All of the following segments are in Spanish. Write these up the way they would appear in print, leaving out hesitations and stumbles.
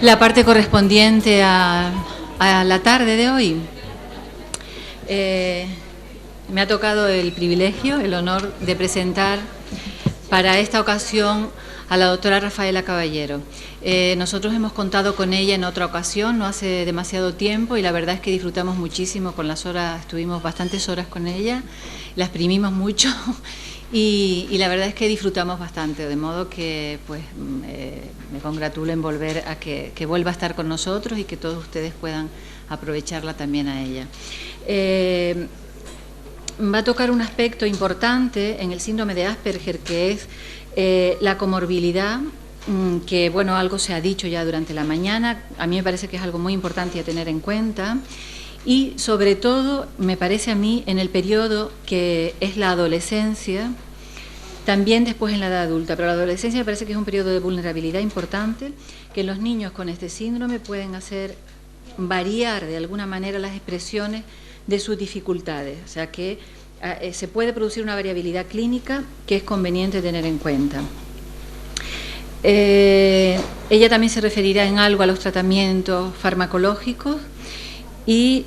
La parte correspondiente a la tarde de hoy. Me ha tocado el privilegio, el honor de presentar para esta ocasión a la doctora Rafaela Caballero. Nosotros hemos contado con ella en otra ocasión, no hace demasiado tiempo, y la verdad es que disfrutamos muchísimo con las horas, estuvimos bastantes horas con ella, la exprimimos mucho y la verdad es que disfrutamos bastante, de modo que pues me congratulo en volver a que vuelva a estar con nosotros y que todos ustedes puedan aprovecharla también a ella. Va a tocar un aspecto importante en el síndrome de Asperger, que es la comorbilidad, que bueno, algo se ha dicho ya durante la mañana, a mí me parece que es algo muy importante a tener en cuenta, y sobre todo me parece a mí en el periodo que es la adolescencia, también después en la edad adulta, pero la adolescencia me parece que es un periodo de vulnerabilidad importante, que los niños con este síndrome pueden hacer variar de alguna manera las expresiones de sus dificultades, o sea que se puede producir una variabilidad clínica que es conveniente tener en cuenta. Ella también se referirá en algo a los tratamientos farmacológicos y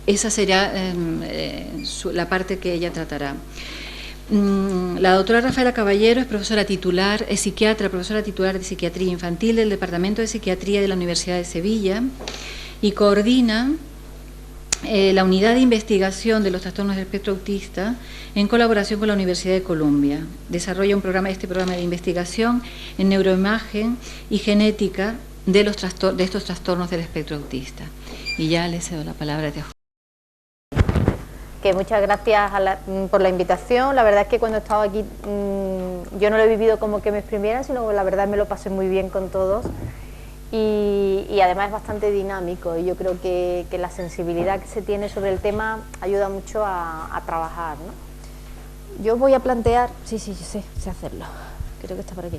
esa será la parte que ella tratará. La doctora Rafaela Caballero es profesora titular, es psiquiatra, profesora titular de Psiquiatría Infantil del Departamento de Psiquiatría de la Universidad de Sevilla y coordina la Unidad de Investigación de los Trastornos del Espectro Autista en colaboración con la Universidad de Columbia. Desarrolla este programa de investigación en neuroimagen y genética de estos trastornos del espectro autista. Y ya le cedo la palabra a Que muchas gracias por la invitación. La verdad es que cuando he estado aquí yo no lo he vivido como que me exprimieran, sino la verdad me lo pasé muy bien con todos y además es bastante dinámico y yo creo que la sensibilidad que se tiene sobre el tema ayuda mucho a trabajar, ¿no? Yo voy a plantear... Sí, yo sé hacerlo. Creo que está por aquí.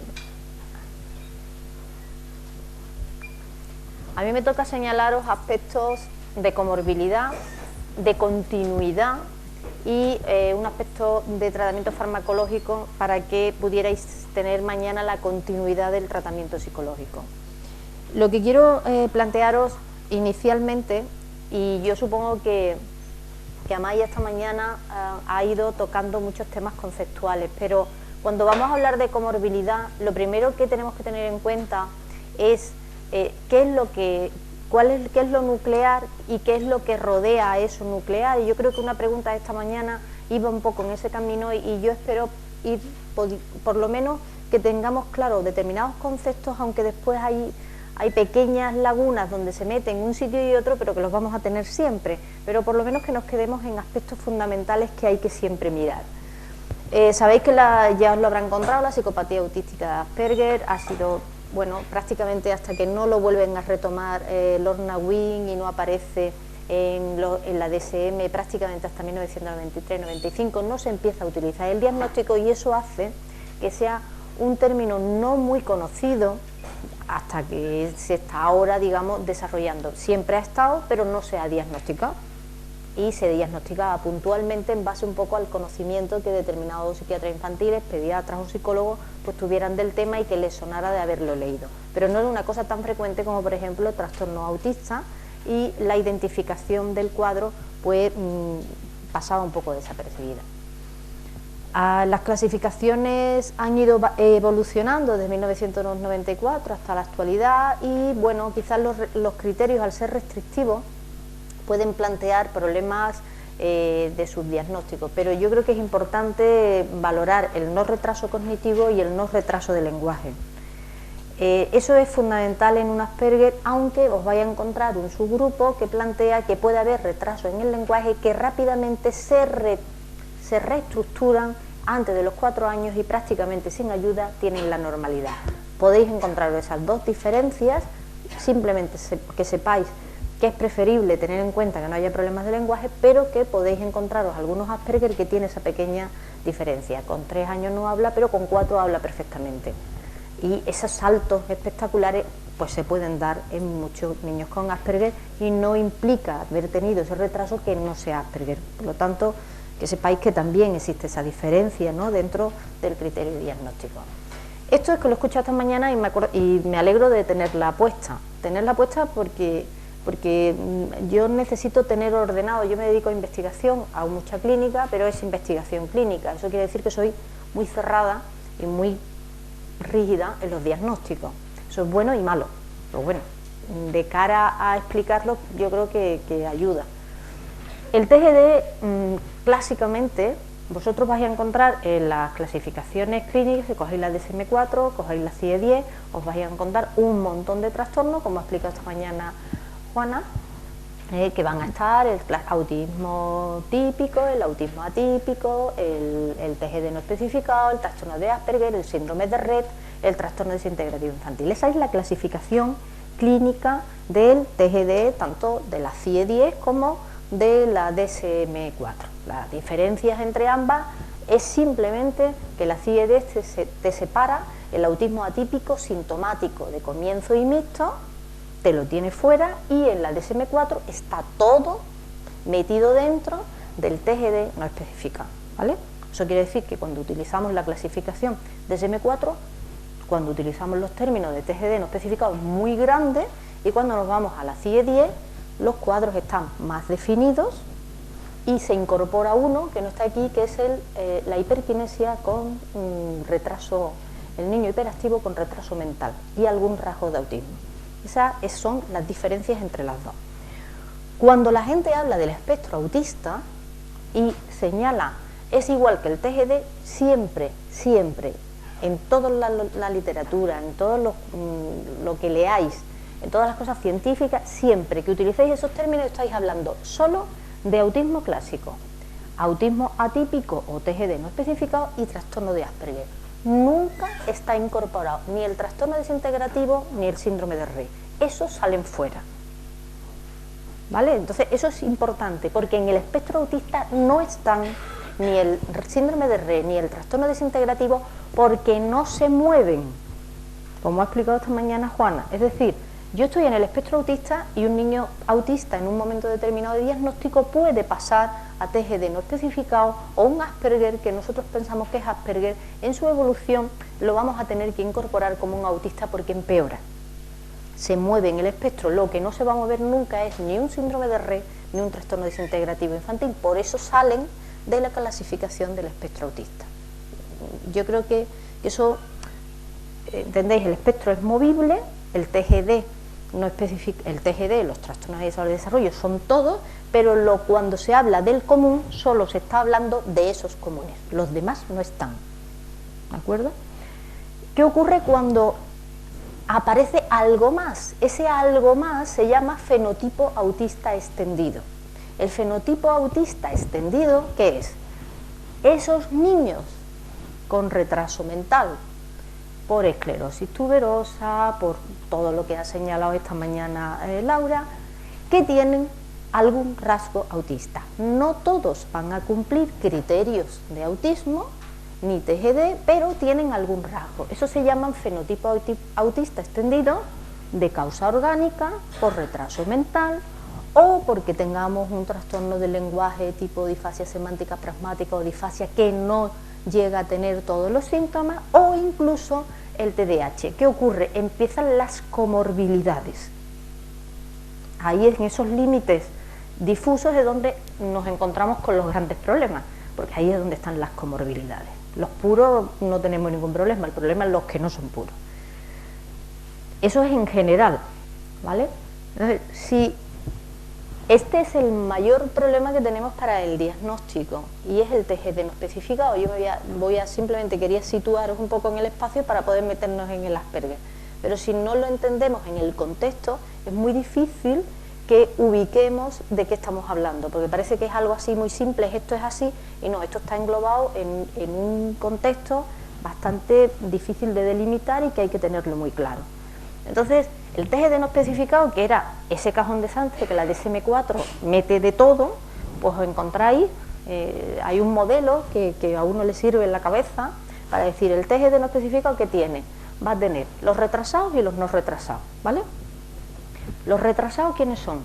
A mí me toca señalaros aspectos de comorbilidad, de continuidad y un aspecto de tratamiento farmacológico para que pudierais tener mañana la continuidad del tratamiento psicológico. Lo que quiero plantearos inicialmente, y yo supongo que Amaya esta mañana ha ido tocando muchos temas conceptuales, pero cuando vamos a hablar de comorbilidad, lo primero que tenemos que tener en cuenta es qué es lo nuclear y qué es lo que rodea a eso nuclear. Y yo creo que una pregunta de esta mañana iba un poco en ese camino y yo espero ir por lo menos que tengamos claro determinados conceptos, aunque después hay pequeñas lagunas donde se meten un sitio y otro, pero que los vamos a tener siempre, pero por lo menos que nos quedemos en aspectos fundamentales que hay que siempre mirar. Sabéis que ya os lo habrán encontrado, la psicopatía autística de Asperger ha sido... Bueno, prácticamente hasta que no lo vuelven a retomar Lorna Wing y no aparece en la DSM, prácticamente hasta 1993-95 no se empieza a utilizar el diagnóstico y eso hace que sea un término no muy conocido hasta que se está ahora, digamos, desarrollando. Siempre ha estado, pero no se ha diagnosticado y se diagnosticaba puntualmente en base un poco al conocimiento que determinados psiquiatras infantiles, pediatras o psicólogos pues tuvieran del tema y que les sonara de haberlo leído, pero no era una cosa tan frecuente como por ejemplo el trastorno autista, y la identificación del cuadro pues pasaba un poco desapercibida. Las clasificaciones han ido evolucionando desde 1994 hasta la actualidad y bueno, quizás los criterios al ser restrictivos pueden plantear problemas de subdiagnóstico, pero yo creo que es importante valorar el no retraso cognitivo y el no retraso de lenguaje. Eso es fundamental en un Asperger, aunque os vais a encontrar un subgrupo que plantea que puede haber retraso en el lenguaje que rápidamente se reestructuran antes de los 4 años y prácticamente sin ayuda tienen la normalidad. Podéis encontrar esas dos diferencias, simplemente que sepáis que es preferible tener en cuenta que no haya problemas de lenguaje, pero que podéis encontraros algunos Asperger que tienen esa pequeña diferencia. Con 3 años no habla, pero con 4 habla perfectamente. Y esos saltos espectaculares pues se pueden dar en muchos niños con Asperger y no implica haber tenido ese retraso que no sea Asperger. Por lo tanto, que sepáis que también existe esa diferencia, ¿no?, dentro del criterio diagnóstico. Esto es que lo he escuchado esta mañana y me alegro de tenerla puesta. Tenerla puesta porque yo necesito tener ordenado, yo me dedico a investigación, a mucha clínica, pero es investigación clínica. Eso quiere decir que soy muy cerrada y muy rígida en los diagnósticos. Eso es bueno y malo, pero bueno, de cara a explicarlo yo creo que ayuda. El TGD, clásicamente, vosotros vais a encontrar en las clasificaciones clínicas, si cogéis la DSM-4, cogéis la CIE-10, os vais a encontrar un montón de trastornos, como ha explicado esta mañana Juana, que van a estar el autismo típico, el autismo atípico, el TGD no especificado, el trastorno de Asperger, el síndrome de Rett, el trastorno desintegrativo infantil. Esa es la clasificación clínica del TGD, tanto de la CIE-10 como de la DSM-4. Las diferencias entre ambas es simplemente que la CIE-10 te separa el autismo atípico sintomático de comienzo y mixto, te lo tiene fuera, y en la DSM-4 está todo metido dentro del TGD no especificado, ¿vale? Eso quiere decir que cuando utilizamos la clasificación DSM-4, cuando utilizamos los términos de TGD no especificado es muy grande, y cuando nos vamos a la CIE-10 los cuadros están más definidos y se incorpora uno que no está aquí, que es la hiperquinesia con retraso, el niño hiperactivo con retraso mental y algún rasgo de autismo. Esas son las diferencias entre las dos. Cuando la gente habla del espectro autista y señala es igual que el TGD, siempre, en toda la literatura, en todo lo que leáis, en todas las cosas científicas, siempre que utilicéis esos términos estáis hablando solo de autismo clásico, autismo atípico o TGD no especificado y trastorno de Asperger. Nunca está incorporado ni el trastorno desintegrativo ni el síndrome de Rett. Esos salen fuera, ¿vale? Entonces eso es importante, porque en el espectro autista no están ni el síndrome de Rett ni el trastorno desintegrativo, porque no se mueven, como ha explicado esta mañana Juana. Es decir, yo estoy en el espectro autista y un niño autista en un momento determinado de diagnóstico puede pasar a TGD no especificado o un Asperger, que nosotros pensamos que es Asperger, en su evolución lo vamos a tener que incorporar como un autista porque empeora. Se mueve en el espectro, lo que no se va a mover nunca es ni un síndrome de Rett ni un trastorno desintegrativo infantil, por eso salen de la clasificación del espectro autista. Yo creo que eso, ¿entendéis? El espectro es movible, el TGD no especifica, el TGD, los trastornos de desarrollo son todos, pero cuando se habla del común solo se está hablando de esos comunes, los demás no están, ¿de acuerdo? ¿Qué ocurre cuando aparece algo más? Ese algo más se llama fenotipo autista extendido. El fenotipo autista extendido, ¿qué es? Esos niños con retraso mental, por esclerosis tuberosa, por todo lo que ha señalado esta mañana Laura, que tienen algún rasgo autista. No todos van a cumplir criterios de autismo ni TGD, pero tienen algún rasgo. Eso se llama fenotipo autista extendido de causa orgánica, por retraso mental o porque tengamos un trastorno del lenguaje tipo disfasia semántica pragmática o disfasia que no llega a tener todos los síntomas, o incluso el TDAH. ¿Qué ocurre? Empiezan las comorbilidades. Ahí en esos límites difusos es donde nos encontramos con los grandes problemas, porque ahí es donde están las comorbilidades. Los puros no tenemos ningún problema, el problema es los que no son puros. Eso es en general, ¿vale? Entonces, si este es el mayor problema que tenemos para el diagnóstico y es el TGD no especificado. Yo simplemente quería situaros un poco en el espacio para poder meternos en el Asperger, pero si no lo entendemos en el contexto es muy difícil que ubiquemos de qué estamos hablando, porque parece que es algo así muy simple, esto es así, y no, esto está englobado en un contexto bastante difícil de delimitar y que hay que tenerlo muy claro. Entonces, el TGD no especificado, que era ese cajón de Sánchez que la DSM-4 mete de todo, pues os encontráis, hay un modelo que a uno le sirve en la cabeza para decir el TGD no especificado que tiene, va a tener los retrasados y los no retrasados, ¿vale? Los retrasados, ¿quiénes son?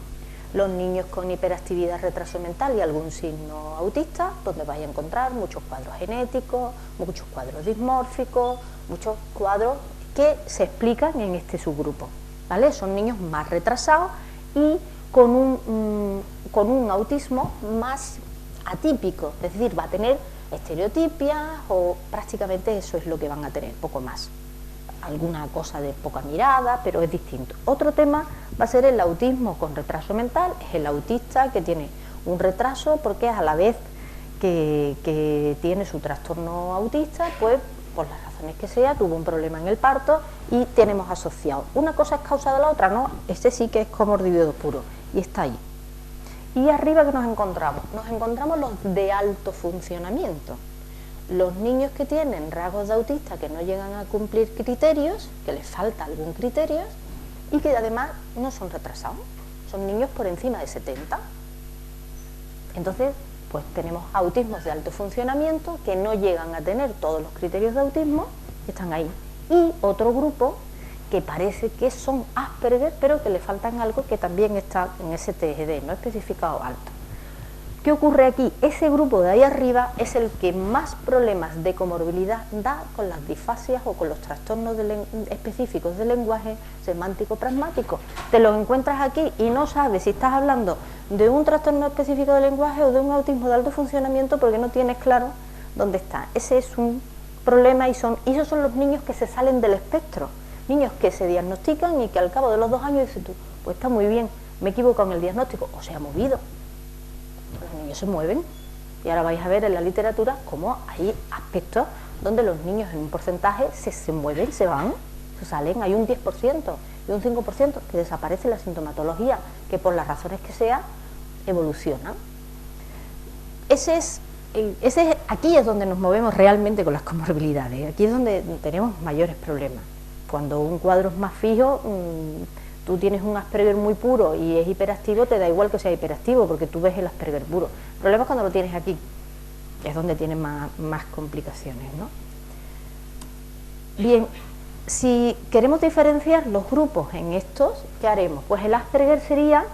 los niños con hiperactividad, retraso mental y algún signo autista, donde vais a encontrar muchos cuadros genéticos, muchos cuadros dismórficos, muchos cuadros que se explican en este subgrupo, ¿vale? Son niños más retrasados y con un autismo más atípico, es decir, va a tener estereotipias o prácticamente eso es lo que van a tener, poco más. Alguna cosa de poca mirada, pero es distinto. Otro tema va a ser el autismo con retraso mental, es el autista que tiene un retraso porque a la vez que tiene su trastorno autista, pues por las razones que sea, tuvo un problema en el parto y tenemos asociado. Una cosa es causa de la otra, no, este sí que es comorbilidad puro y está ahí. Y arriba, ¿qué nos encontramos? Nos encontramos los de alto funcionamiento. Los niños que tienen rasgos de autista que no llegan a cumplir criterios, que les falta algún criterio y que además no son retrasados, son niños por encima de 70. Entonces, pues tenemos autismos de alto funcionamiento que no llegan a tener todos los criterios de autismo, que están ahí. Y otro grupo que parece que son Asperger, pero que le faltan algo que también está en ese TGD, no especificado alto. ¿Qué ocurre aquí? Ese grupo de ahí arriba es el que más problemas de comorbilidad da con las disfasias o con los trastornos específicos del lenguaje semántico-pragmático. Te los encuentras aquí y no sabes si estás hablando de un trastorno específico del lenguaje o de un autismo de alto funcionamiento porque no tienes claro dónde está. Ese es un problema y esos son los niños que se salen del espectro. Niños que se diagnostican y que al cabo de los 2 años dices tú, pues está muy bien, me he equivocado en el diagnóstico, o se ha movido. Los niños se mueven y ahora vais a ver en la literatura cómo hay aspectos donde los niños en un porcentaje se mueven, se van, se salen, hay un 10% y un 5% que desaparece la sintomatología, que por las razones que sea, evoluciona. Aquí es donde nos movemos realmente con las comorbilidades, aquí es donde tenemos mayores problemas. Cuando un cuadro es más fijo, tú tienes un Asperger muy puro y es hiperactivo, te da igual que sea hiperactivo porque tú ves el Asperger puro. El problema es cuando lo tienes aquí, que es donde tiene más complicaciones, ¿no? Bien, si queremos diferenciar los grupos en estos, ¿qué haremos? Pues el Asperger sería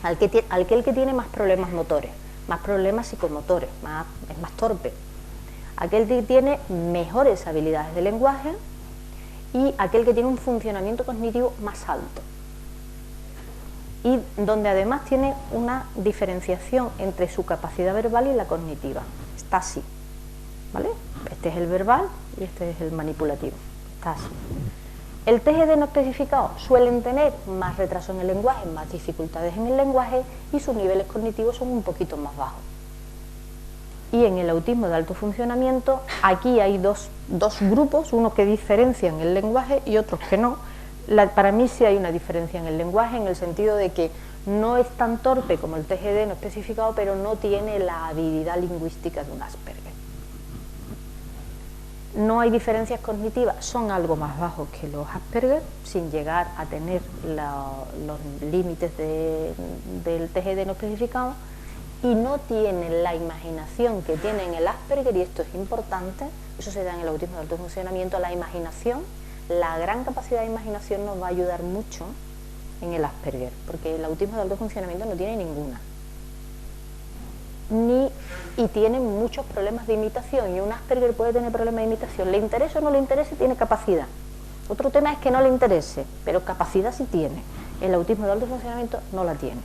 aquel que tiene más problemas motores, más problemas psicomotores, es más torpe. Aquel que tiene mejores habilidades de lenguaje y aquel que tiene un funcionamiento cognitivo más alto y donde además tiene una diferenciación entre su capacidad verbal y la cognitiva, está así, ¿vale? Este es el verbal y este es el manipulativo, está así. El TGD no especificado suelen tener más retraso en el lenguaje, más dificultades en el lenguaje y sus niveles cognitivos son un poquito más bajos. Y en el autismo de alto funcionamiento, aquí hay dos grupos, uno que diferencian el lenguaje y otros que no. Para mí sí hay una diferencia en el lenguaje, en el sentido de que no es tan torpe como el TGD no especificado, pero no tiene la habilidad lingüística de un Asperger. No hay diferencias cognitivas, son algo más bajos que los Asperger, sin llegar a tener los límites del TGD no especificado, y no tienen la imaginación que tienen el Asperger, y esto es importante, eso se da en el autismo de alto funcionamiento, la imaginación, la gran capacidad de imaginación nos va a ayudar mucho en el Asperger, porque el autismo de alto funcionamiento no tiene ninguna. Y tiene muchos problemas de imitación, y un Asperger puede tener problemas de imitación, le interese o no le interese, tiene capacidad. Otro tema es que no le interese, pero capacidad sí tiene. El autismo de alto funcionamiento no la tiene.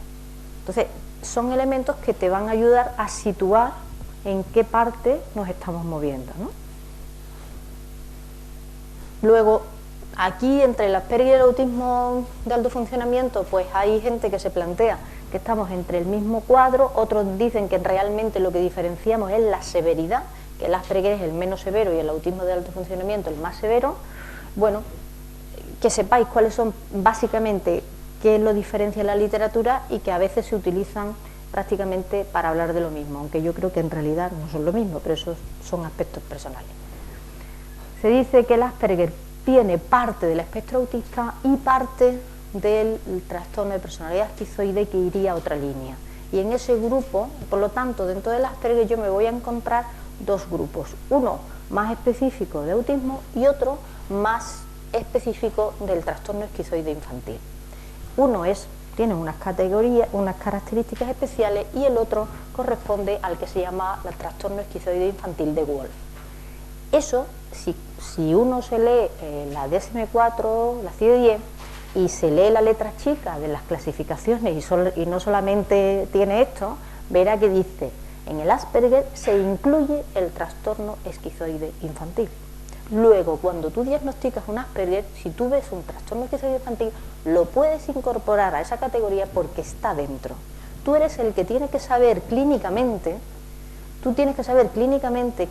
Entonces, son elementos que te van a ayudar a situar en qué parte nos estamos moviendo, ¿no? Luego, aquí entre el Asperger y el autismo de alto funcionamiento, pues hay gente que se plantea que estamos entre el mismo cuadro, otros dicen que realmente lo que diferenciamos es la severidad, que el Asperger es el menos severo y el autismo de alto funcionamiento el más severo. Bueno, que sepáis cuáles son básicamente qué lo diferencia en la literatura y que a veces se utilizan prácticamente para hablar de lo mismo, aunque yo creo que en realidad no son lo mismo, pero esos son aspectos personales. Se dice que el Asperger tiene parte del espectro autista y parte del trastorno de personalidad esquizoide que iría a otra línea. Y en ese grupo, por lo tanto, dentro del Asperger yo me voy a encontrar dos grupos, uno más específico de autismo y otro más específico del trastorno esquizoide infantil. Uno es tiene unas categorías, unas características especiales, y el otro corresponde al que se llama el trastorno esquizoide infantil de Wolff. Eso, si uno se lee la DSM-4, la CIE-10, y se lee la letra chica de las clasificaciones y no solamente tiene esto, verá que dice, en el Asperger se incluye el trastorno esquizoide infantil. Luego, cuando tú diagnosticas un Asperger, si tú ves un trastorno esquizoide infantil, lo puedes incorporar a esa categoría porque está dentro. Tú eres el que tiene que saber clínicamente,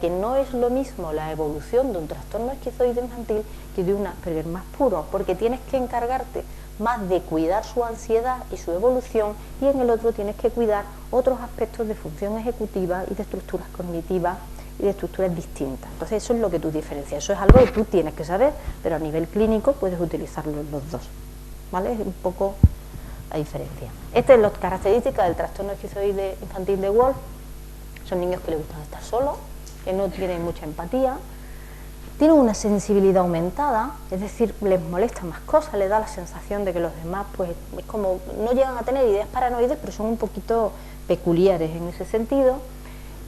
que no es lo mismo la evolución de un trastorno esquizoide infantil que de un Asperger más puro, porque tienes que encargarte más de cuidar su ansiedad y su evolución, y en el otro tienes que cuidar otros aspectos de función ejecutiva y de estructuras cognitivas y de estructuras distintas. Entonces eso es lo que tú diferencias, eso es algo que tú tienes que saber, pero a nivel clínico puedes utilizarlo los dos, ¿vale? Es un poco la diferencia. Estas son las características del trastorno esquizoide infantil de Wolff. Son niños que les gustan estar solos, que no tienen mucha empatía, tienen una sensibilidad aumentada, es decir, les molesta más cosas, les da la sensación de que los demás, pues, es como, no llegan a tener ideas paranoides, pero son un poquito peculiares en ese sentido.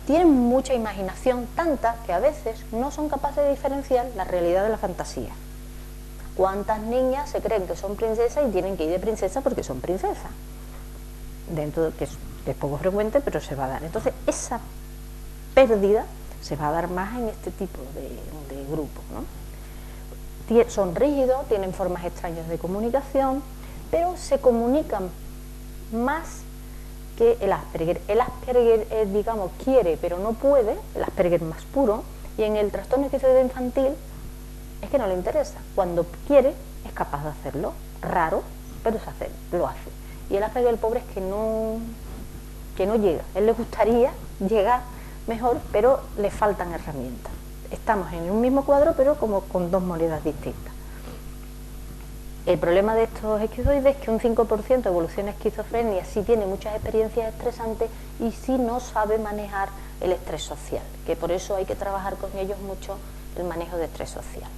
Tienen mucha imaginación, tanta que a veces no son capaces de diferenciar la realidad de la fantasía. ¿Cuántas niñas se creen que son princesas y tienen que ir de princesa porque son princesas? Dentro de que es poco frecuente, pero se va a dar. Entonces, esa pérdida se va a dar más en este tipo de grupos, ¿no? Son rígidos, tienen formas extrañas de comunicación, pero se comunican más que el Asperger. El Asperger, digamos, quiere pero no puede, el Asperger más puro, y en el trastorno esquizoide infantil es que no le interesa. Cuando quiere es capaz de hacerlo, raro, pero lo hace. Y el Asperger, el pobre, es que no llega. A él le gustaría llegar mejor, pero le faltan herramientas. Estamos en un mismo cuadro, pero como con dos monedas distintas. El problema de estos esquizoides es que un 5% evoluciona esquizofrenia si tiene muchas experiencias estresantes y si no sabe manejar el estrés social, que por eso hay que trabajar con ellos mucho el manejo de estrés social.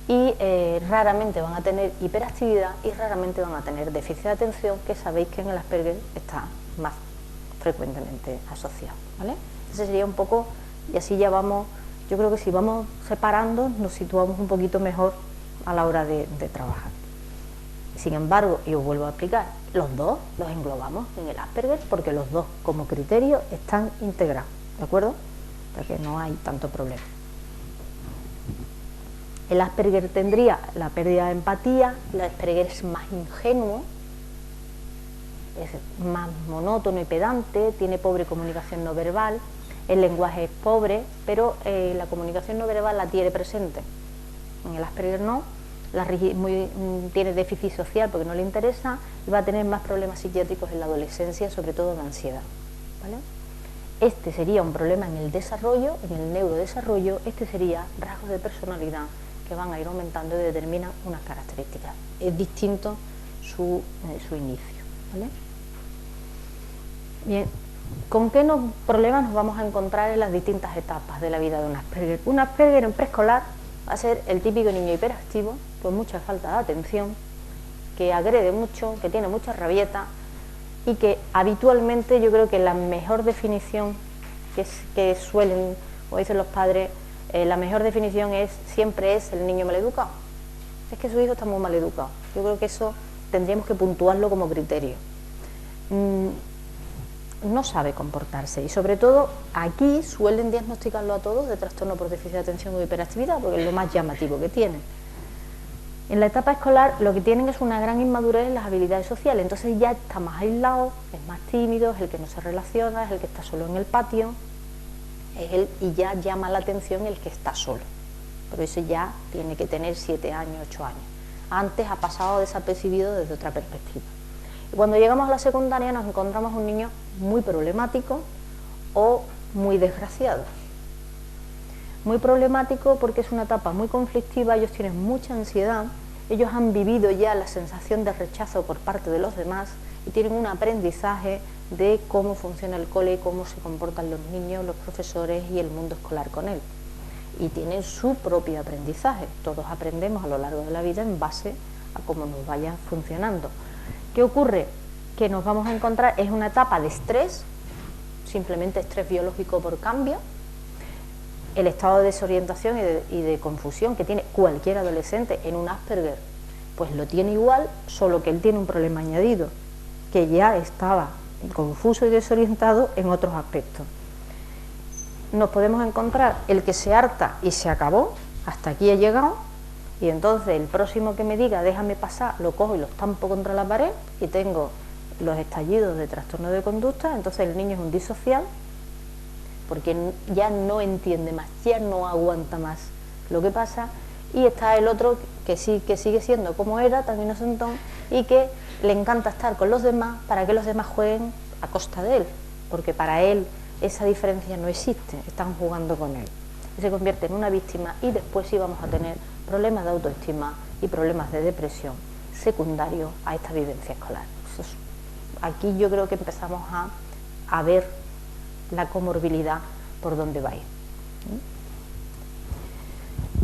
Y raramente van a tener hiperactividad y raramente van a tener déficit de atención, que sabéis que en el Asperger está más frecuentemente asociado, ¿vale? Ese sería un poco, y así ya vamos, yo creo que si vamos separando nos situamos un poquito mejor a la hora de trabajar. Sin embargo, y os vuelvo a explicar, los dos los englobamos en el Asperger porque los dos como criterio están integrados, ¿de acuerdo? Porque no hay tanto problema. El Asperger tendría la pérdida de empatía, el Asperger es más ingenuo, es más monótono y pedante, tiene pobre comunicación no verbal, el lenguaje es pobre, pero la comunicación no verbal la tiene presente. En el Asperger no, tiene déficit social porque no le interesa y va a tener más problemas psiquiátricos en la adolescencia, sobre todo de ansiedad, ¿vale? Este sería un problema en el desarrollo, en el neurodesarrollo, este sería rasgos de personalidad que van a ir aumentando y determinan unas características. Es distinto su inicio, ¿vale? Bien, ¿con qué problemas nos vamos a encontrar en las distintas etapas de la vida de un Asperger? Un Asperger en preescolar va a ser el típico niño hiperactivo, con mucha falta de atención, que agrede mucho, que tiene mucha rabieta y que habitualmente yo creo que la mejor definición que suelen, o dicen los padres, la mejor definición siempre es el niño maleducado. Es que su hijo está muy maleducado. Yo creo que eso tendríamos que puntuarlo como criterio. No sabe comportarse y sobre todo aquí suelen diagnosticarlo a todos de trastorno por déficit de atención o hiperactividad porque es lo más llamativo que tienen. En la etapa escolar lo que tienen es una gran inmadurez en las habilidades sociales, entonces ya está más aislado, es más tímido, es el que no se relaciona, es el que está solo en el patio, y ya llama la atención el que está solo, pero ese ya tiene que tener 7 años, 8 años. Antes ha pasado desapercibido desde otra perspectiva. Y cuando llegamos a la secundaria nos encontramos un niño muy problemático o muy desgraciado. Muy problemático porque es una etapa muy conflictiva, ellos tienen mucha ansiedad, ellos han vivido ya la sensación de rechazo por parte de los demás y tienen un aprendizaje de cómo funciona el cole, cómo se comportan los niños, los profesores y el mundo escolar con él. Y tienen su propio aprendizaje, todos aprendemos a lo largo de la vida en base a cómo nos vaya funcionando. ¿Qué ocurre? Que nos vamos a encontrar, es una etapa de estrés, simplemente estrés biológico por cambio, el estado de desorientación y de confusión que tiene cualquier adolescente en un Asperger, pues lo tiene igual, solo que él tiene un problema añadido, que ya estaba confuso y desorientado en otros aspectos. Nos podemos encontrar el que se harta y se acabó, hasta aquí he llegado, y entonces el próximo que me diga déjame pasar, lo cojo y lo estampo contra la pared y tengo los estallidos de trastorno de conducta. Entonces el niño es un disocial porque ya no entiende más, ya no aguanta más lo que pasa, y está el otro que sí, que sigue siendo como era, tan inocentón, y que le encanta estar con los demás para que los demás jueguen a costa de él, porque para él esa diferencia no existe, están jugando con él. Y se convierte en una víctima, y después sí vamos a tener problemas de autoestima y problemas de depresión secundarios a esta vivencia escolar. Aquí yo creo que empezamos a ver la comorbilidad por dónde va a ir.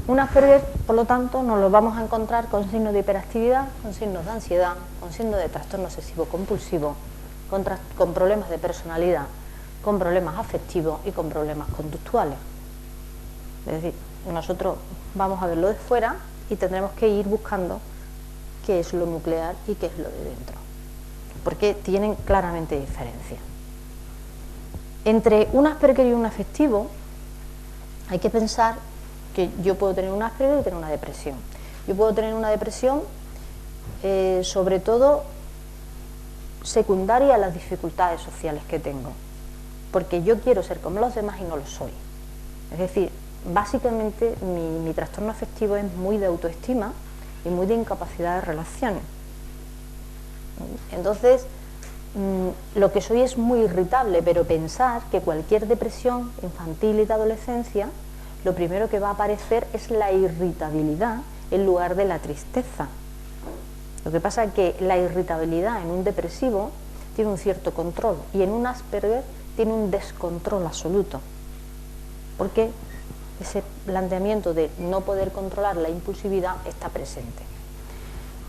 Un Asperger, por lo tanto, nos lo vamos a encontrar con signos de hiperactividad, con signos de ansiedad, con signos de trastorno obsesivo compulsivo, con problemas de personalidad, con problemas afectivos y con problemas conductuales. Es decir, nosotros vamos a verlo de fuera y tendremos que ir buscando qué es lo nuclear y qué es lo de dentro, porque tienen claramente diferencia. Entre un Asperger y un afectivo hay que pensar que yo puedo tener un Asperger y tener una depresión. Yo puedo tener una depresión sobre todo secundaria a las dificultades sociales que tengo, porque yo quiero ser como los demás y no lo soy. Es decir, básicamente mi trastorno afectivo es muy de autoestima y muy de incapacidad de relaciones. Entonces, lo que soy es muy irritable, pero pensar que cualquier depresión infantil y de adolescencia, lo primero que va a aparecer es la irritabilidad en lugar de la tristeza. Lo que pasa es que la irritabilidad en un depresivo tiene un cierto control y en un Asperger tiene un descontrol absoluto, porque ese planteamiento de no poder controlar la impulsividad está presente.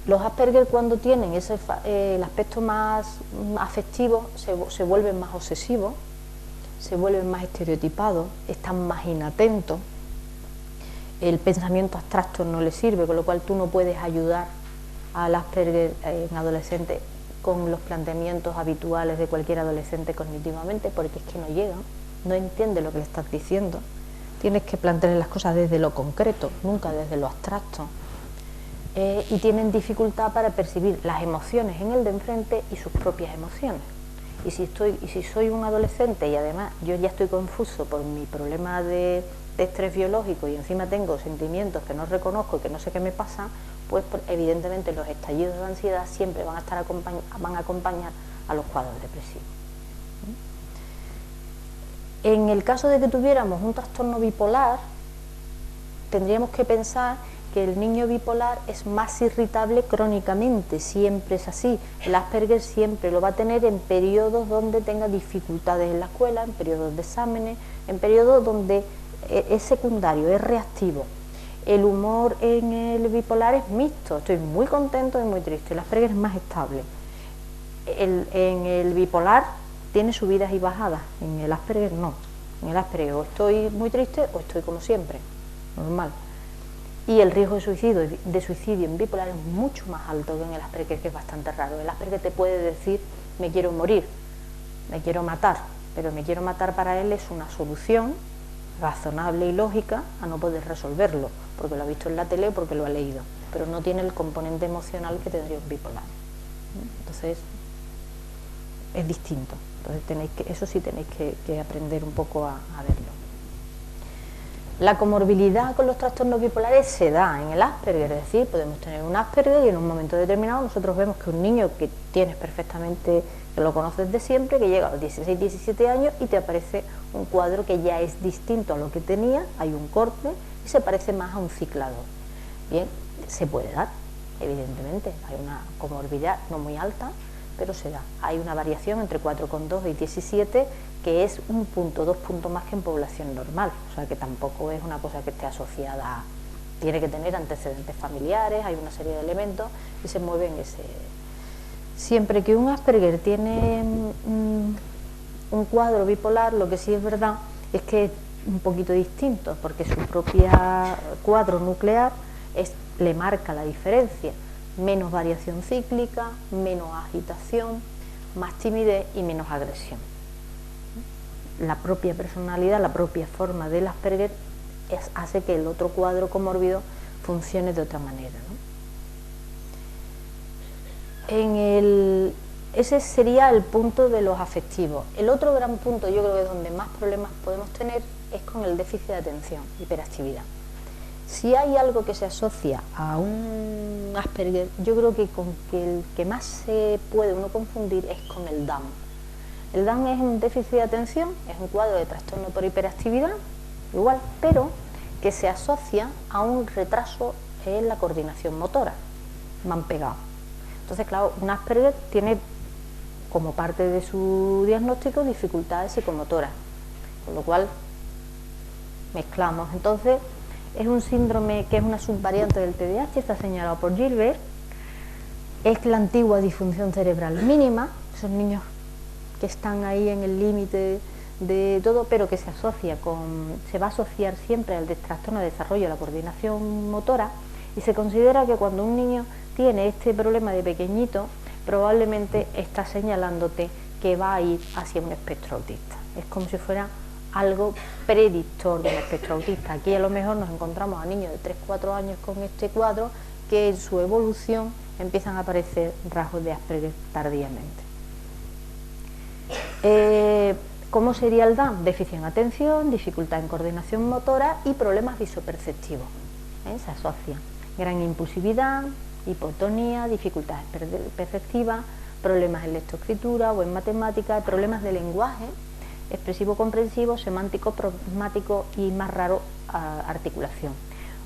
Los Asperger, cuando tienen el aspecto más afectivo, se vuelven más obsesivos, se vuelven más estereotipados, están más inatentos, el pensamiento abstracto no les sirve, con lo cual tú no puedes ayudar al Asperger en adolescente con los planteamientos habituales de cualquier adolescente cognitivamente, porque es que no llegan, no entiende lo que le estás diciendo. Tienes que plantearle las cosas desde lo concreto, nunca desde lo abstracto. Y tienen dificultad para percibir las emociones en el de enfrente y sus propias emociones. Y si soy un adolescente y además yo ya estoy confuso por mi problema de estrés biológico y encima tengo sentimientos que no reconozco y que no sé qué me pasa, pues evidentemente los estallidos de ansiedad siempre van a acompañar a los cuadros depresivos. En el caso de que tuviéramos un trastorno bipolar, tendríamos que pensar que el niño bipolar es más irritable crónicamente, siempre es así. El Asperger siempre lo va a tener en periodos donde tenga dificultades en la escuela, en periodos de exámenes, en periodos donde es secundario, es reactivo. El humor en el bipolar es mixto, estoy muy contento y muy triste. El Asperger es más estable. En el bipolar tiene subidas y bajadas, en el Asperger no. En el Asperger o estoy muy triste o estoy como siempre, normal. Y el riesgo de suicidio en bipolar es mucho más alto que en el Asperger, que es bastante raro. El Asperger te puede decir, me quiero morir, me quiero matar, pero me quiero matar para él es una solución razonable y lógica a no poder resolverlo, porque lo ha visto en la tele o porque lo ha leído, pero no tiene el componente emocional que tendría un bipolar. Entonces, es distinto. Entonces eso sí tenéis que aprender un poco a verlo. La comorbilidad con los trastornos bipolares se da en el Asperger, es decir, podemos tener un Asperger y en un momento determinado nosotros vemos que un niño que tienes perfectamente, que lo conoces de siempre, que llega a los 16, 17 años y te aparece un cuadro que ya es distinto a lo que tenía, hay un corte y se parece más a un ciclador. Bien, se puede dar, evidentemente, hay una comorbilidad no muy alta, pero se da. Hay una variación entre 4,2 y 17 que es 1 punto, 2 puntos más que en población normal, o sea que tampoco es una cosa que esté asociada, tiene que tener antecedentes familiares, hay una serie de elementos y se mueve Siempre que un Asperger tiene un cuadro bipolar, lo que sí es verdad es que es un poquito distinto, porque su propio cuadro nuclear le marca la diferencia: menos variación cíclica, menos agitación, más timidez y menos agresión. La propia personalidad, la propia forma del Asperger hace que el otro cuadro comórbido funcione de otra manera, ¿no? Ese sería el punto de los afectivos. El otro gran punto, yo creo que es donde más problemas podemos tener, es con el déficit de atención, hiperactividad. Si hay algo que se asocia a un Asperger, yo creo que con que el que más se puede uno confundir es con el DAM. El DAM es un déficit de atención, es un cuadro de trastorno por hiperactividad, igual, pero que se asocia a un retraso en la coordinación motora. Me han pegado. Entonces, claro, un Asperger tiene como parte de su diagnóstico dificultades psicomotoras, con lo cual mezclamos. Entonces, es un síndrome que es una subvariante del TDAH, está señalado por Gilbert, es la antigua disfunción cerebral mínima, son niños que están ahí en el límite de todo, pero que se va a asociar siempre al trastorno de desarrollo de la coordinación motora, y se considera que cuando un niño tiene este problema de pequeñito, probablemente está señalándote que va a ir hacia un espectro autista. Es como si fuera algo predictor del espectro autista. Aquí a lo mejor nos encontramos a niños de 3-4 años con este cuadro, que en su evolución empiezan a aparecer rasgos de Asperger tardíamente. ¿Cómo sería el DAM? Déficit en atención, dificultad en coordinación motora y problemas visoperceptivos. Se asocian. Gran impulsividad, hipotonía, dificultades perceptivas, problemas en lectoescritura o en matemática, problemas de lenguaje, expresivo-comprensivo, semántico-pragmático y, más raro, articulación.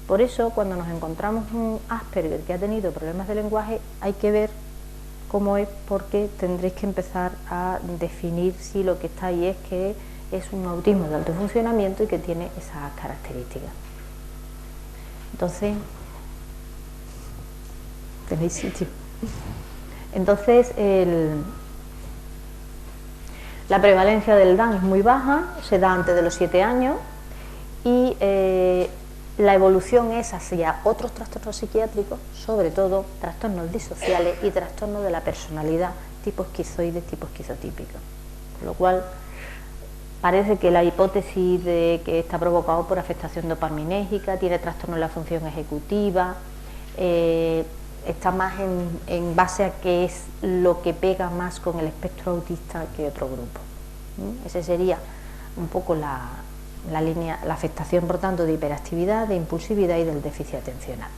Por eso, cuando nos encontramos un Asperger que ha tenido problemas de lenguaje, hay que ver cómo es, porque tendréis que empezar a definir si lo que está ahí es que es un autismo de alto funcionamiento y que tiene esas características. Entonces, tenéis sitio. Entonces, la prevalencia del DAM es muy baja, se da antes de los 7 años y la evolución es hacia otros trastornos psiquiátricos, sobre todo trastornos disociales y trastornos de la personalidad, tipo esquizoide, tipo esquizotípico. Con lo cual, parece que la hipótesis de que está provocado por afectación dopaminérgica, tiene trastorno de la función ejecutiva, está más en base a qué es lo que pega más con el espectro autista que otro grupo. Ese sería un poco la línea, la afectación, por tanto, de hiperactividad, de impulsividad y del déficit atencional.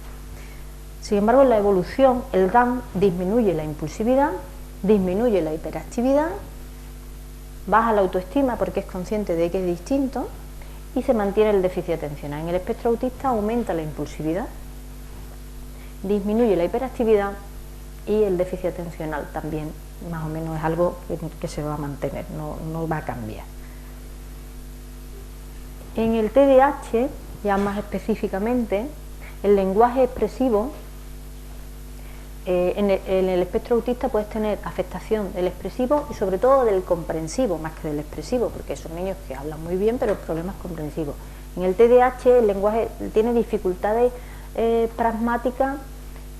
Sin embargo, en la evolución, el DAM disminuye la impulsividad, disminuye la hiperactividad, baja la autoestima porque es consciente de que es distinto y se mantiene el déficit atencional. En el espectro autista aumenta la impulsividad, disminuye la hiperactividad y el déficit atencional también, más o menos, es algo que se va a mantener, no va a cambiar. En el TDAH, ya más específicamente, el lenguaje expresivo, en el espectro autista puedes tener afectación del expresivo y sobre todo del comprensivo, más que del expresivo, porque son niños que hablan muy bien, pero problemas comprensivos. En el TDAH el lenguaje tiene dificultades pragmáticas,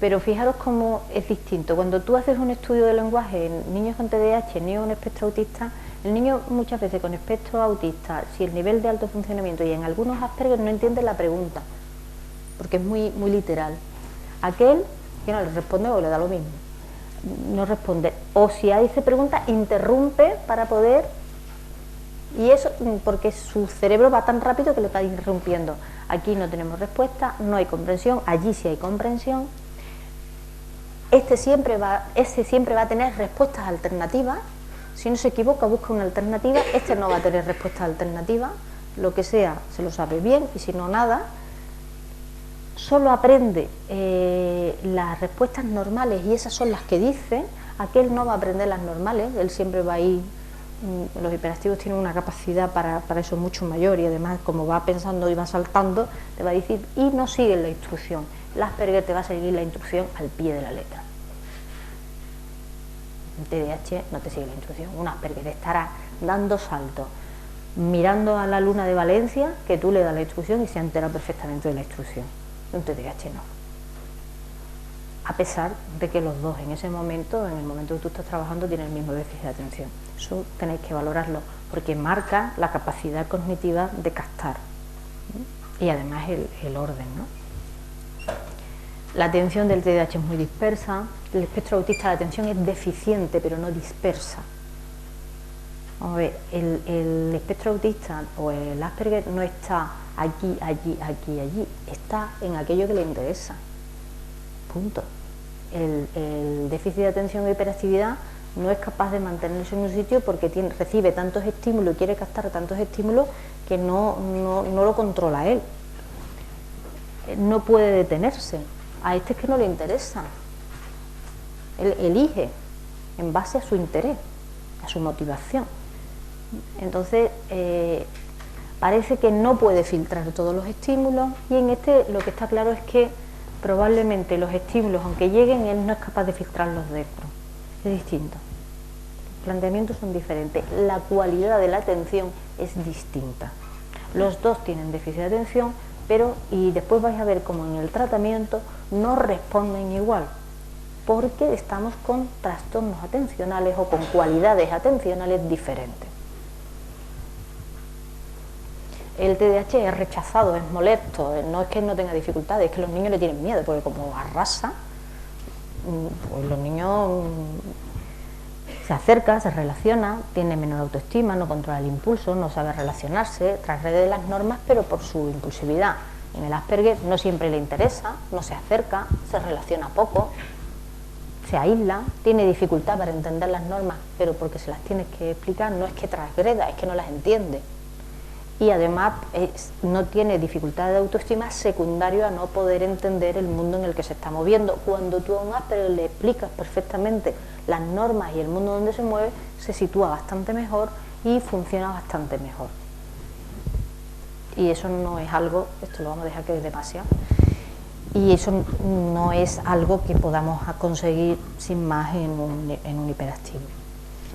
pero fijaros cómo es distinto. Cuando tú haces un estudio de lenguaje en niños con TDAH, niños con espectro autista, el niño muchas veces con espectro autista, si el nivel de alto funcionamiento y en algunos Asperger no entiende la pregunta, porque es muy literal. Aquel que no le responde o le da lo mismo, no responde. O si hace pregunta, interrumpe para poder, y eso porque su cerebro va tan rápido que le está interrumpiendo. Aquí no tenemos respuesta, no hay comprensión, allí sí hay comprensión. Ese siempre va a tener respuestas alternativas. Si no se equivoca, busca una alternativa. Este no va a tener respuestas alternativas, lo que sea se lo sabe bien y si no, nada. Solo aprende las respuestas normales y esas son las que dice. Aquel no va a aprender las normales, él siempre va a ir. Los hiperactivos tienen una capacidad para eso mucho mayor y además, como va pensando y va saltando, te va a decir y no sigue la instrucción. El Asperger te va a seguir la instrucción al pie de la letra. Un TDAH no te sigue la instrucción, un Asperger estará dando saltos, mirando a la luna de Valencia, que tú le das la instrucción y se entera perfectamente de la instrucción. Un TDAH no. A pesar de que los dos en ese momento, en el momento que tú estás trabajando, tienen el mismo déficit de atención. Eso tenéis que valorarlo, porque marca la capacidad cognitiva de captar, ¿no? Y además el orden, ¿no? La atención del TDAH es muy dispersa, el espectro autista la atención es deficiente pero no dispersa. Vamos a ver, el espectro autista o el Asperger no está aquí, allí, aquí, allí, está en aquello que le interesa. Punto. El déficit de atención e hiperactividad no es capaz de mantenerse en un sitio porque recibe tantos estímulos y quiere captar tantos estímulos que no lo controla él. No puede detenerse. A este es que no le interesa. Él elige en base a su interés, a su motivación. Entonces, parece que no puede filtrar todos los estímulos y en este lo que está claro es que probablemente los estímulos, aunque lleguen, él no es capaz de filtrarlos dentro. Es distinto. Los planteamientos son diferentes. La cualidad de la atención es distinta. Los dos tienen déficit de atención, pero, y después vais a ver cómo en el tratamiento no responden igual, porque estamos con trastornos atencionales o con cualidades atencionales diferentes. El TDAH es rechazado, es molesto, no es que no tenga dificultades, es que los niños le tienen miedo, porque como arrasa, pues los niños se acerca, se relaciona, tiene menor autoestima, no controla el impulso, no sabe relacionarse, transgrede las normas, pero por su impulsividad. En el Asperger no siempre le interesa, no se acerca, se relaciona poco, se aísla, tiene dificultad para entender las normas, pero porque se las tienes que explicar, no es que transgreda, es que no las entiende. Y además no tiene dificultad de autoestima secundario a no poder entender el mundo en el que se está moviendo. Cuando tú a un Asperger le explicas perfectamente las normas y el mundo donde se mueve, se sitúa bastante mejor y funciona bastante mejor. Y eso no es algo, esto lo vamos a dejar que es demasiado, y eso no es algo que podamos conseguir sin más en un hiperactivo.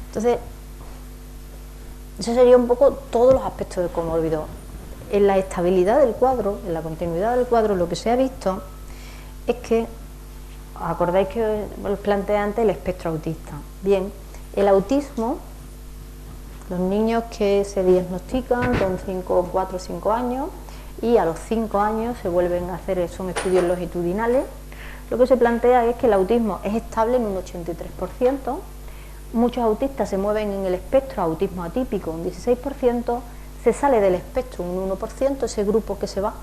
Entonces, eso sería un poco todos los aspectos de comórbido. En la estabilidad del cuadro, en la continuidad del cuadro, lo que se ha visto es que, acordáis que os planteé antes el espectro autista. Bien, el autismo, los niños que se diagnostican con 4 o 5 años y a los 5 años se vuelven a hacer, son estudios longitudinales, lo que se plantea es que el autismo es estable en un 83%, muchos autistas se mueven en el espectro autismo atípico un 16%, se sale del espectro un 1%, ese grupo que se va,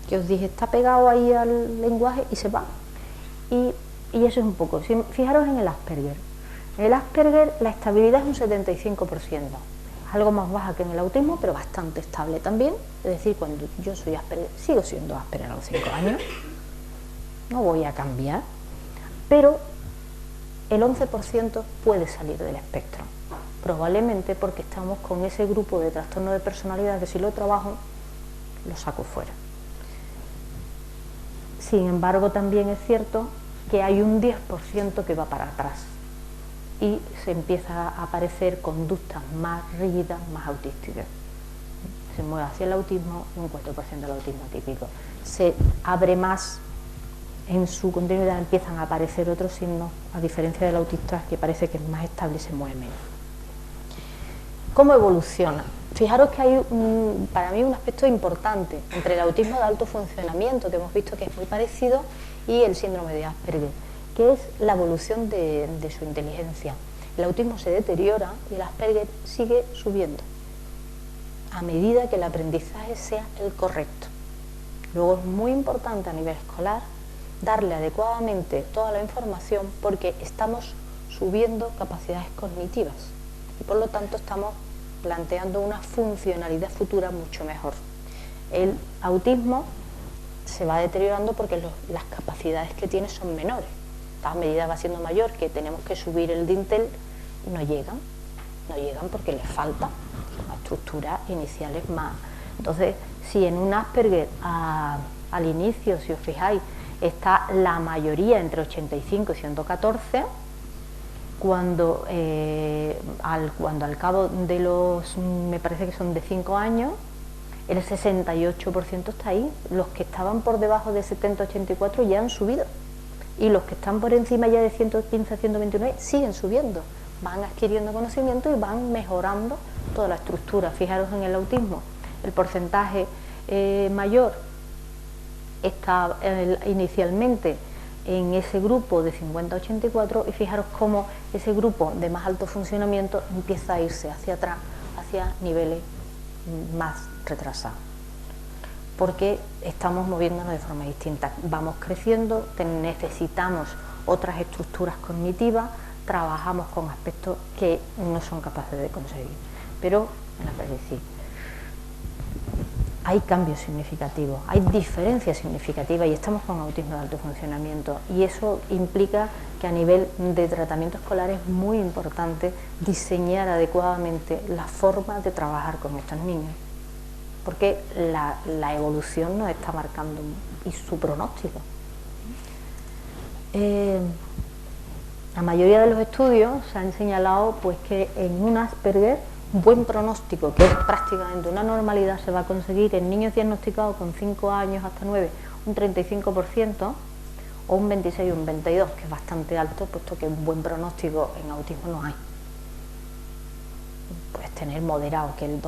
que os dije está pegado ahí al lenguaje y se va. Y eso es un poco, fijaros en el Asperger. En el Asperger la estabilidad es un 75%, algo más baja que en el autismo, pero bastante estable también. Es decir, cuando yo soy Asperger, sigo siendo Asperger a los 5 años, no voy a cambiar, pero el 11% puede salir del espectro, probablemente porque estamos con ese grupo de trastornos de personalidad que si lo trabajo, lo saco fuera. Sin embargo, también es cierto que hay un 10% que va para atrás y se empieza a aparecer conductas más rígidas, más autísticas. Se mueve hacia el autismo, un 4% del autismo típico. Se abre más en su continuidad, empiezan a aparecer otros signos, a diferencia del autista, que parece que es más estable y se mueve menos. ¿Cómo evoluciona? Fijaros que hay para mí un aspecto importante entre el autismo de alto funcionamiento, que hemos visto que es muy parecido, y el síndrome de Asperger, que es la evolución de su inteligencia. El autismo se deteriora y el Asperger sigue subiendo a medida que el aprendizaje sea el correcto. Luego es muy importante a nivel escolar darle adecuadamente toda la información, porque estamos subiendo capacidades cognitivas y por lo tanto estamos planteando una funcionalidad futura mucho mejor. El autismo se va deteriorando porque las capacidades que tiene son menores. A medida va siendo mayor, que tenemos que subir el dintel, no llegan porque les falta la estructura inicial es más. Entonces, si en un Asperger al inicio, si os fijáis, está la mayoría entre 85 y 114, cuando al cabo de los, me parece que son de 5 años, el 68% está ahí. Los que estaban por debajo de 70-84 ya han subido, y los que están por encima ya de 115 a 129 siguen subiendo, van adquiriendo conocimiento y van mejorando toda la estructura. Fijaros en el autismo, el porcentaje mayor está inicialmente en ese grupo de 50-84, y fijaros cómo ese grupo de más alto funcionamiento empieza a irse hacia atrás, hacia niveles más retrasados, porque estamos moviéndonos de forma distinta, vamos creciendo, necesitamos otras estructuras cognitivas, trabajamos con aspectos que no son capaces de conseguir, pero en la clase sí. Hay cambios significativos, hay diferencias significativas, y estamos con autismo de alto funcionamiento, y eso implica que a nivel de tratamiento escolar es muy importante diseñar adecuadamente la forma de trabajar con estos niños, porque la evolución nos está marcando y su pronóstico. La mayoría de los estudios se han señalado pues que en un Asperger un buen pronóstico, que es prácticamente una normalidad, se va a conseguir en niños diagnosticados con 5 años hasta 9, un 35%, o un 26 o un 22%, que es bastante alto, puesto que un buen pronóstico en autismo no hay. Puedes tener moderado, que es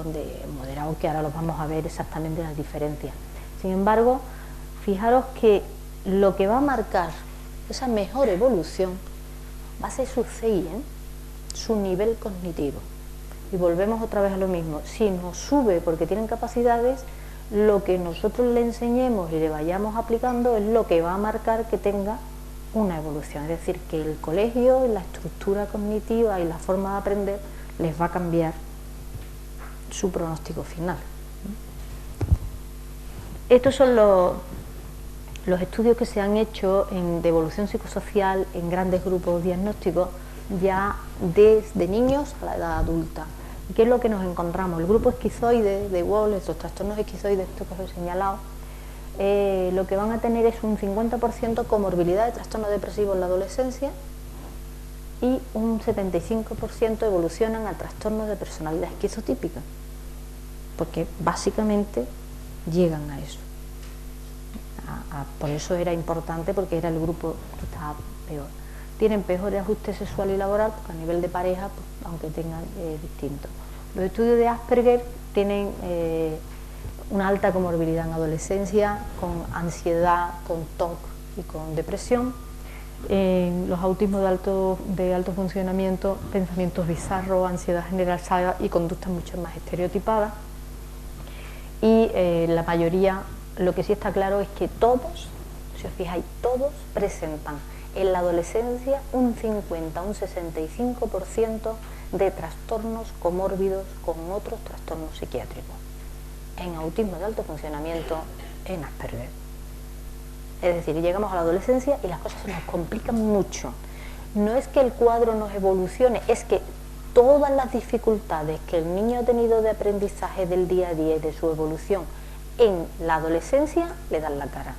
moderado, que ahora lo vamos a ver exactamente las diferencias. Sin embargo, fijaros que lo que va a marcar esa mejor evolución va a ser su CI, su nivel cognitivo. Y volvemos otra vez a lo mismo, si nos sube porque tienen capacidades, lo que nosotros le enseñemos y le vayamos aplicando es lo que va a marcar que tenga una evolución, es decir, que el colegio, la estructura cognitiva y la forma de aprender les va a cambiar su pronóstico final. Estos son los estudios que se han hecho de evolución psicosocial en grandes grupos diagnósticos ya desde niños a la edad adulta. ¿Qué es lo que nos encontramos? El grupo esquizoide de Wallace, los trastornos esquizoides, esto que os he señalado, lo que van a tener es un 50% comorbilidad de trastorno depresivo en la adolescencia, y un 75% evolucionan a trastornos de personalidad esquizotípica, porque básicamente llegan a eso. Por eso era importante, porque era el grupo que estaba peor. Tienen peor ajuste sexual y laboral, porque a nivel de pareja, pues, aunque tengan distinto. Los estudios de Asperger tienen una alta comorbilidad en adolescencia, con ansiedad, con TOC y con depresión. Los autismos de alto funcionamiento, pensamientos bizarros, ansiedad generalizada y conductas mucho más estereotipadas. Y la mayoría, lo que sí está claro es que todos, si os fijáis, todos presentan en la adolescencia un 50, un 65% de trastornos comórbidos con otros trastornos psiquiátricos. En autismo de alto funcionamiento, en Asperger. Es decir, llegamos a la adolescencia y las cosas se nos complican mucho. No es que el cuadro nos evolucione, es que todas las dificultades que el niño ha tenido de aprendizaje del día a día y de su evolución en la adolescencia le dan la cara.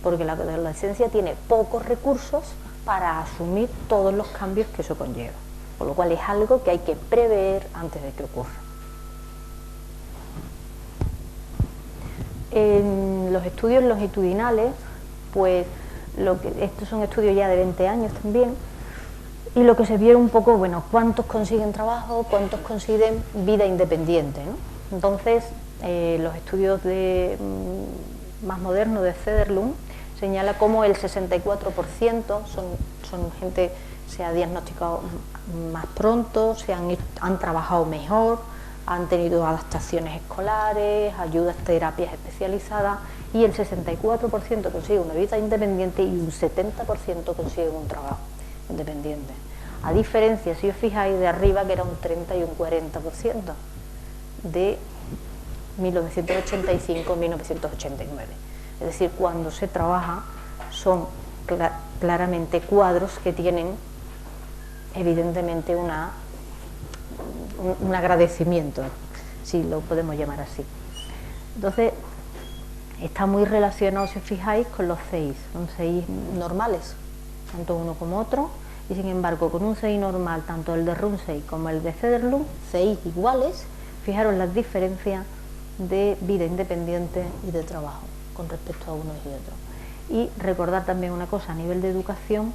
Porque la adolescencia tiene pocos recursos para asumir todos los cambios que eso conlleva, por lo cual es algo que hay que prever antes de que ocurra. En los estudios longitudinales, pues estos son estudios ya de 20 años también, y lo que se vio un poco, bueno, cuántos consiguen trabajo, cuántos consiguen vida independiente, ¿no? Entonces, los estudios más modernos de Söderlund señala cómo el 64% son gente se ha diagnosticado más pronto, han trabajado mejor, han tenido adaptaciones escolares, ayudas, terapias especializadas, y el 64% consigue una vida independiente y un 70% consigue un trabajo independiente. A diferencia, si os fijáis, de arriba, que era un 30 y un 40% de 1985-1989. Es decir, cuando se trabaja son claramente cuadros que tienen evidentemente un agradecimiento, si lo podemos llamar así. Entonces, está muy relacionado, si os fijáis, con los CIs. Son CIs normales, tanto uno como otro, y sin embargo con un CI normal, tanto el de Rumsey como el de Söderlund, CI iguales, fijaros las diferencias de vida independiente y de trabajo con respecto a unos y otros. Y recordar también una cosa, a nivel de educación,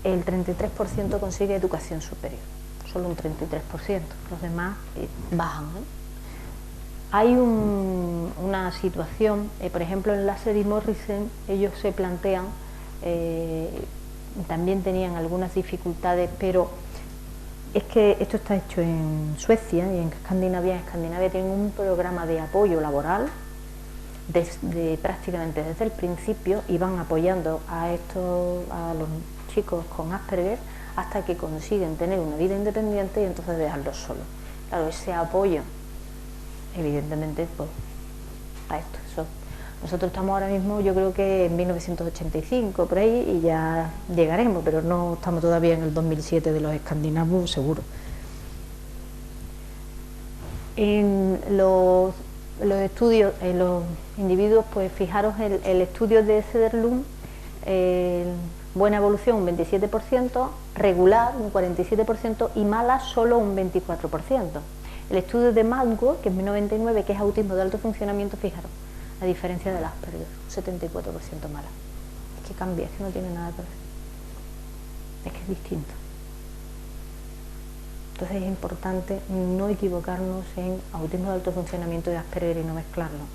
el 33% consigue educación superior, solo un 33%, los demás bajan, ¿eh? Hay una situación, por ejemplo en Lasser y Morrison, ellos se plantean, también tenían algunas dificultades, pero es que esto está hecho en Suecia y en Escandinavia. En Escandinavia tienen un programa de apoyo laboral prácticamente desde el principio, y van apoyando a los chicos con Asperger hasta que consiguen tener una vida independiente y entonces dejarlos solos. Claro, ese apoyo, evidentemente, pues, para esto. Nosotros estamos ahora mismo, yo creo que en 1985, por ahí, y ya llegaremos, pero no estamos todavía en el 2007 de los escandinavos, seguro. En los estudios, en los individuos, pues fijaros el estudio de Söderlund, buena evolución un 27%, regular un 47% y mala solo un 24%. El estudio de Madgo, que es 1999, que es autismo de alto funcionamiento, fijaros, a diferencia del Asperger, 74% mala. Es que cambia, es que no tiene nada que ver. Es que es distinto. Entonces es importante no equivocarnos en autismo de alto funcionamiento y Asperger y no mezclarlo,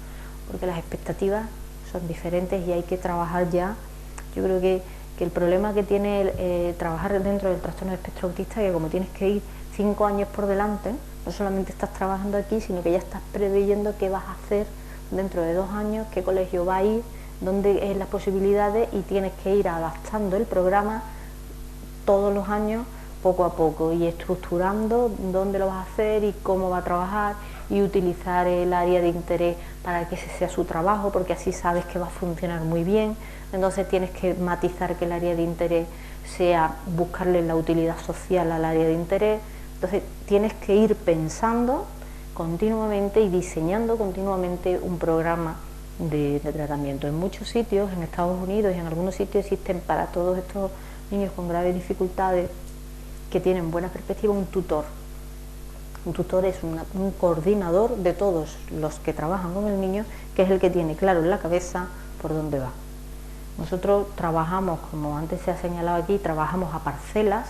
porque las expectativas son diferentes y hay que trabajar ya. Yo creo que el problema que tiene trabajar dentro del trastorno de espectro autista es que como tienes que ir 5 años por delante, no solamente estás trabajando aquí, sino que ya estás preveyendo qué vas a hacer dentro de 2 años, qué colegio va a ir, dónde es las posibilidades, y tienes que ir adaptando el programa todos los años, poco a poco, y estructurando dónde lo vas a hacer y cómo va a trabajar, y utilizar el área de interés para que ese sea su trabajo, porque así sabes que va a funcionar muy bien. Entonces tienes que matizar que el área de interés sea buscarle la utilidad social al área de interés. Entonces tienes que ir pensando continuamente y diseñando continuamente un programa de tratamiento. En muchos sitios, en Estados Unidos y en algunos sitios, existen para todos estos niños con graves dificultades que tienen buena perspectiva un tutor. Un tutor es un coordinador de todos los que trabajan con el niño, que es el que tiene claro en la cabeza por dónde va. Nosotros trabajamos, como antes se ha señalado aquí, trabajamos a parcelas,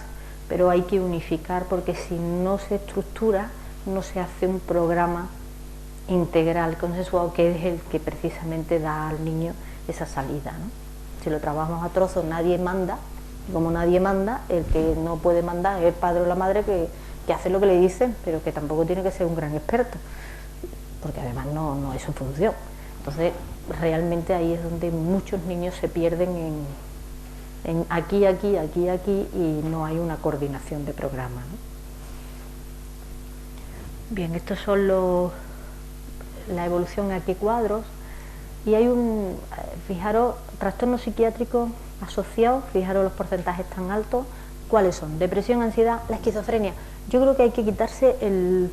pero hay que unificar, porque si no se estructura, no se hace un programa integral, consensuado, que es el que precisamente da al niño esa salida, ¿no? Si lo trabajamos a trozos, nadie manda, y como nadie manda, el que no puede mandar es el padre o la madre que hace lo que le dicen, pero que tampoco tiene que ser un gran experto, porque además no es su función. Entonces, realmente ahí es donde muchos niños se pierden en aquí, y no hay una coordinación de programa, ¿no? Bien, estos son la evolución a qué cuadros, y hay fijaros, trastornos psiquiátricos asociados, fijaros los porcentajes tan altos. ¿Cuáles son? Depresión, ansiedad, la esquizofrenia. Yo creo que hay que quitarse el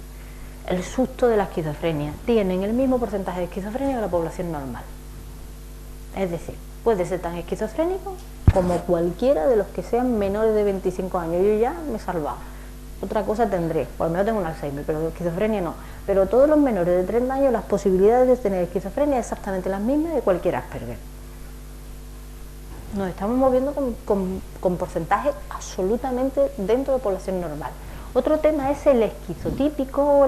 susto de la esquizofrenia. Tienen el mismo porcentaje de esquizofrenia que la población normal. Es decir, puede ser tan esquizofrénico como cualquiera de los que sean menores de 25 años. Yo ya me he salvado. Otra cosa tendré, por lo menos tengo un Alzheimer, pero de esquizofrenia no. Pero todos los menores de 30 años, las posibilidades de tener esquizofrenia son exactamente las mismas de cualquier Asperger. Nos estamos moviendo con porcentajes absolutamente dentro de población normal. Otro tema es el esquizotípico.